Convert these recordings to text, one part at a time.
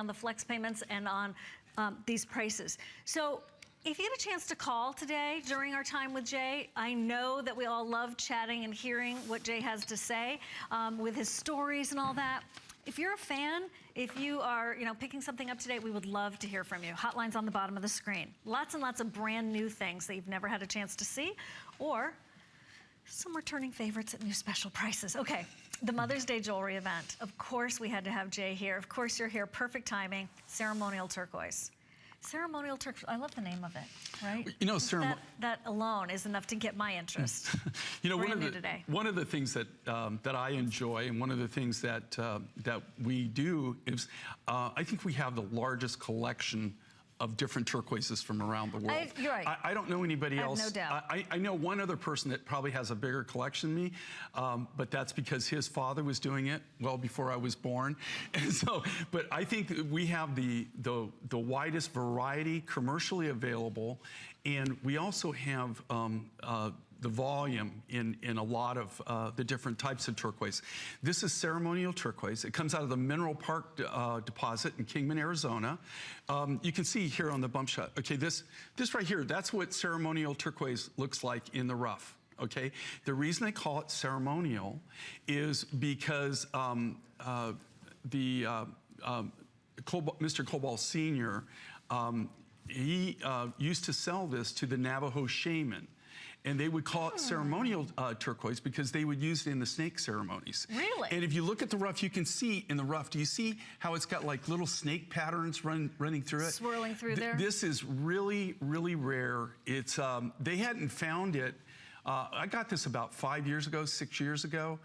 on the flex payments and on these prices. So if you get a chance to call today during our time with Jay, I know that we all love chatting and hearing what Jay has to say with his stories and all that. If you're a fan, if you are, picking something up today, we would love to hear from you. Hotline's on the bottom of the screen. Lots and lots of brand new things that you've never had a chance to see, or some returning favorites at new special prices. Okay, the Mother's Day jewelry event. Of course we had to have Jay here. Of course you're here, perfect timing. Ceremonial Turquoise. Ceremonial Turquoise, I love the name of it, right? That alone is enough to get my interest. One of the things that that I enjoy, and one of the things that that we do is, I think we have the largest collection of different turquoises from around the world. You're right. I don't know anybody else. I have no doubt. I know one other person that probably has a bigger collection than me, but that's because his father was doing it well before I was born. And so, but I think we have the widest variety commercially available, and we also have the volume in a lot of the different types of turquoise. This is Ceremonial Turquoise. It comes out of the Mineral Park deposit in Kingman, Arizona. You can see here on the bump shot, okay, this right here, that's what Ceremonial Turquoise looks like in the rough, okay? The reason they call it ceremonial is because Mr. Cobalt Sr., he used to sell this to the Navajo shaman. And they would call it ceremonial turquoise because they would use it in the snake ceremonies. Really? And if you look at the rough, you can see in the rough, do you see how it's got like little snake patterns running through it? Swirling through there? This is really, really rare. It's, they hadn't found it. I got this about 5 years ago, 6 years ago.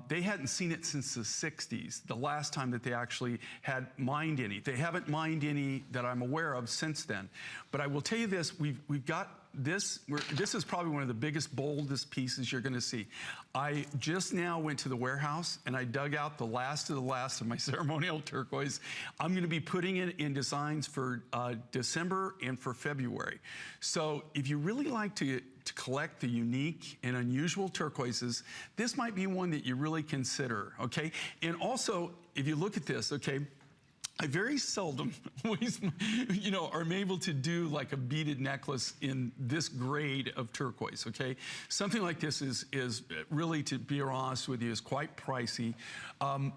They hadn't seen it since the 60s, the last time that they actually had mined any. They haven't mined any that I'm aware of since then. But I will tell you this, we've got this is probably one of the biggest, boldest pieces you're gonna see. I just now went to the warehouse and I dug out the last of my ceremonial turquoise. I'm gonna be putting it in designs for December and for February. So if you really like to collect the unique and unusual turquoises, this might be one that you really consider, okay? And also, if you look at this, okay, I very seldom am able to do like a beaded necklace in this grade of turquoise, okay? Something like this is really, to be honest with you, is quite pricey.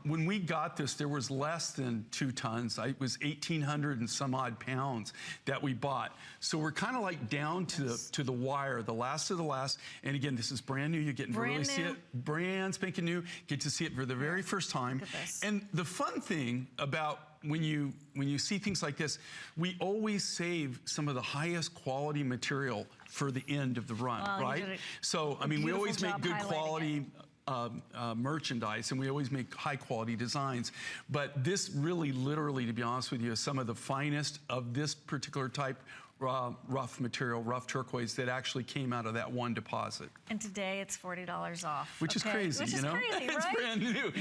When we got this, there was less than 2 tons. It was 1,800 and some odd pounds that we bought. So we're kind of like down to the wire, the last of the last. And again, this is brand new. You're getting to really see it. Brand spanking new. Get to see it for the very first time. Look at this. And the fun thing about when you see things like this, we always save some of the highest quality material for the end of the run, right? So, I mean, we always make good quality merchandise, and we always make high quality designs. But this really, literally, to be honest with you, is some of the finest of this particular type rough material, rough turquoise, that actually came out of that one deposit. And today it's $40 off. Which is crazy, Which is crazy, right? It's brand new.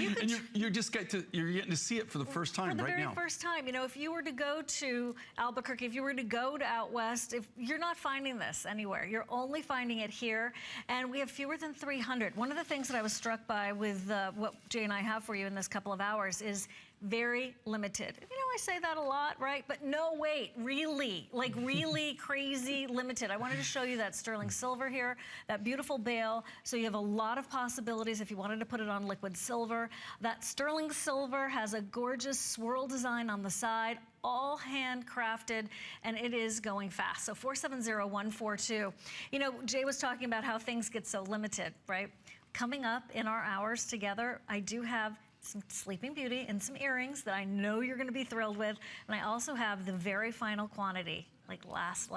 You're getting to see it for the first time right now. For the very first time. You know, if you were to go to Albuquerque, if you were to go to out west, if you're not finding this anywhere, you're only finding it here. And we have fewer than 300. One of the things that I was struck by with what Jay and I have for you in this couple of hours is very limited. You know, I say that a lot, right? But no, wait, really, like really crazy limited. I wanted to show you that sterling silver here, that beautiful bale. So you have a lot of possibilities if you wanted to put it on liquid silver. That sterling silver has a gorgeous swirl design on the side, all handcrafted, and it is going fast. So 470142. You know, Jay was talking about how things get so limited, right? Coming up in our hours together, I do have some Sleeping Beauty and some earrings that I know you're gonna be thrilled with. And I also have the very final quantity, like last,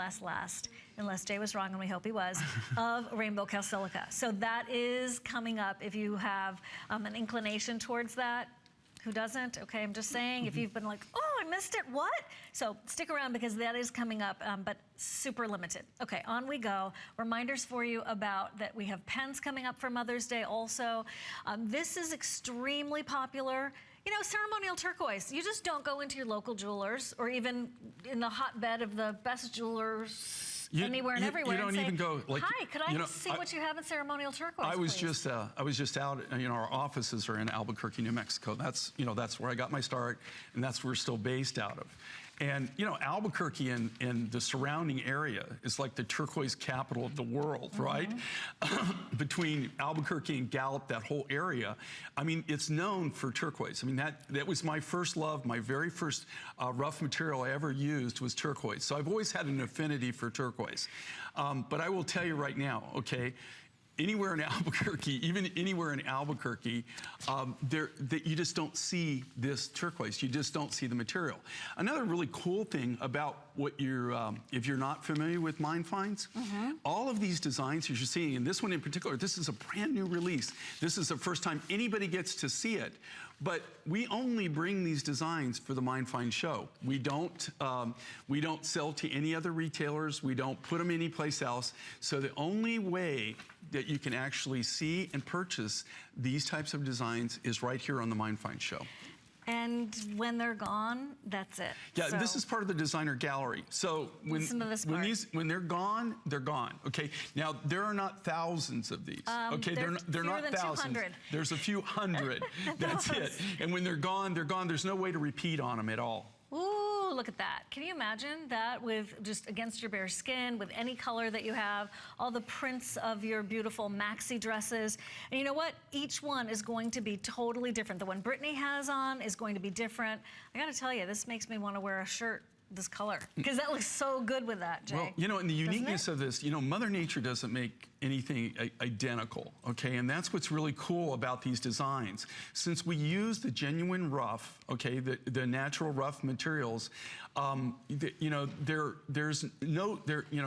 unless Jay was wrong, and we hope he was, of Rainbow Calsilica. So that is coming up if you have an inclination towards that. Who doesn't? Okay, I'm just saying, if you've been like, oh, I missed it, what? So stick around because that is coming up, but super limited. Okay, on we go. Reminders for you about that we have pens coming up for Mother's Day also. This is extremely popular. You know, ceremonial turquoise, you just don't go into your local jewelers or even in the hotbed of the best jewelers anywhere and everywhere. You don't and say, even go like, hi, could I see what you have in Ceremonial Turquoise? I was please? just out. Our offices are in Albuquerque, New Mexico. That's where I got my start, and that's where we're still based out of. And Albuquerque and the surrounding area is like the turquoise capital of the world, right? Between Albuquerque and Gallup, that whole area, I mean, it's known for turquoise. I mean, that was my first love. My very first rough material I ever used was turquoise. So I've always had an affinity for turquoise. But I will tell you right now, okay, anywhere in Albuquerque, even anywhere in Albuquerque, you just don't see this turquoise. You just don't see the material. Another really cool thing about what if you're not familiar with mine finds, all of these designs that you're seeing, and this one in particular, this is a brand new release. This is the first time anybody gets to see it. But we only bring these designs for the Mine Find show. We don't sell to any other retailers. We don't put them anyplace else. So the only way that you can actually see and purchase these types of designs is right here on the Mine Find show. And when they're gone, that's it. Yeah, so this is part of the designer gallery. So when they're gone, they're gone. Okay. Now there are not thousands of these. Okay, they're not thousands. 200. There's a few hundred. That's it. And when they're gone, they're gone. There's no way to repeat on them at all. Ooh, look at that. Can you imagine that with just against your bare skin, with any color that you have, all the prints of your beautiful maxi dresses. And you know what? Each one is going to be totally different. The one Brittany has on is going to be different. I gotta tell you, this makes me want to wear a shirt this color, because that looks so good with that, Jay. Well, and the uniqueness of this, Mother Nature doesn't make anything identical, okay? And that's what's really cool about these designs. Since we use the genuine rough, okay, the natural rough materials, there's no,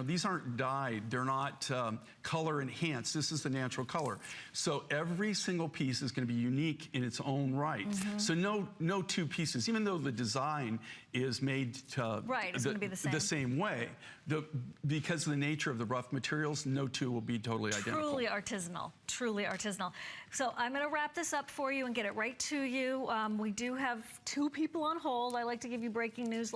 these aren't dyed, they're not color enhanced. This is the natural color. So every single piece is going to be unique in its own right. So no two pieces, even though the design is made to it's going to be the same way. Because of the nature of the rough materials, no two will be totally identical. Truly artisanal, truly artisanal. So I'm going to wrap this up for you and get it right to you. We do have 2 people on hold. I like to give you breaking news like